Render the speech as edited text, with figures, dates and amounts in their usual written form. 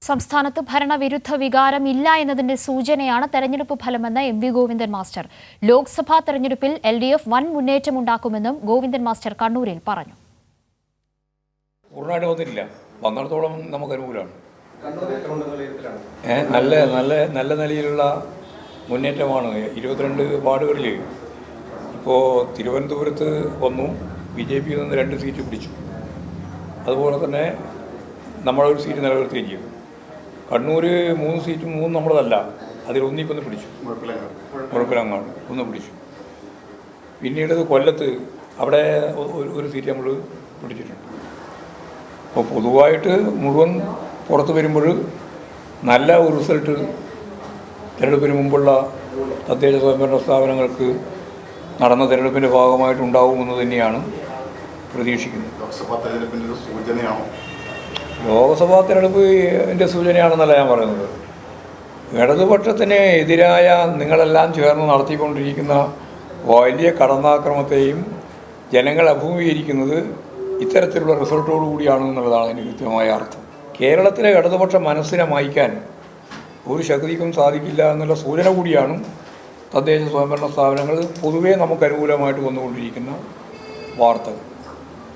സംസ്ഥാനത്ത് ഭരണവിരുദ്ധ വികാരം ഇല്ല എന്നതിന്റെ സൂചനയാണ് തെരഞ്ഞെടുപ്പ് ഫലമെന്ന് എം.വി. ഗോവിന്ദൻ മാസ്റ്റർ. ലോക്സഭാ തെരഞ്ഞെടുപ്പിൽ എൽ.ഡി.എഫ് വൻ മുന്നേറ്റമുണ്ടാക്കുമെന്നും ഗോവിന്ദൻ മാസ്റ്റർ കണ്ണൂരിൽ പറഞ്ഞു. പൂർണ്ണമായിട്ട് വന്നിട്ടില്ല, വന്നിടത്തോളം നമുക്ക് അനുകൂലമാണ്. നല്ല നിലയിലുള്ള മുന്നേറ്റമാണ്. 22 വാർഡുകളിൽ ഇപ്പോൾ തിരുവനന്തപുരത്ത് വന്നു, BJP നിന്ന് 2 സീറ്റ് പിടിച്ചു. അതുപോലെ തന്നെ നമ്മളൊരു സീറ്റ് നിലനിർത്തുകയും ചെയ്തു. കണ്ണൂർ 3 സീറ്റും 3 നമ്മളതല്ല, അതിൽ ഒന്നിക്കൊന്ന് പിടിച്ചു, മുഴപ്പിലങ്ങാണ് ഒന്ന് പിടിച്ചു. പിന്നീട് കൊല്ലത്ത് അവിടെ ഒരു സീറ്റ് നമ്മൾ പിടിച്ചിട്ടുണ്ട്. അപ്പോൾ പൊതുവായിട്ട് മുഴുവൻ പുറത്ത് വരുമ്പോൾ നല്ല ഒരു റിസൾട്ട് തിരഞ്ഞെടുപ്പിന് മുമ്പുള്ള തദ്ദേശ സ്വയംഭരണ സ്ഥാപനങ്ങൾക്ക് നടന്ന തിരഞ്ഞെടുപ്പിൻ്റെ ഭാഗമായിട്ടുണ്ടാവുമെന്ന് തന്നെയാണ് പ്രതീക്ഷിക്കുന്നത്. ലോക്സഭാ തിരഞ്ഞെടുപ്പിൻ്റെ സൂചനയാണെന്നല്ല ഞാൻ പറയുന്നത്. ഇടതുപക്ഷത്തിന് എതിരായ നിങ്ങളെല്ലാം ചേർന്ന് നടത്തിക്കൊണ്ടിരിക്കുന്ന വലിയ കടന്നാക്രമത്തെയും ജനങ്ങൾ അഭിമുഖീകരിക്കുന്നത് ഇത്തരത്തിലുള്ള റിസൾട്ടോടു കൂടിയാണെന്നുള്ളതാണ് അതിന് കൃത്യമായ അർത്ഥം. കേരളത്തിലെ ഇടതുപക്ഷ മനസ്സിനെ മായ്ക്കാൻ ഒരു ശക്തിക്കും സാധിക്കില്ല എന്നുള്ള സൂചന കൂടിയാണ് തദ്ദേശ സ്വയംഭരണ സ്ഥാപനങ്ങൾ പൊതുവേ നമുക്ക് അനുകൂലമായിട്ട് വന്നുകൊണ്ടിരിക്കുന്ന വാർത്തകൾ.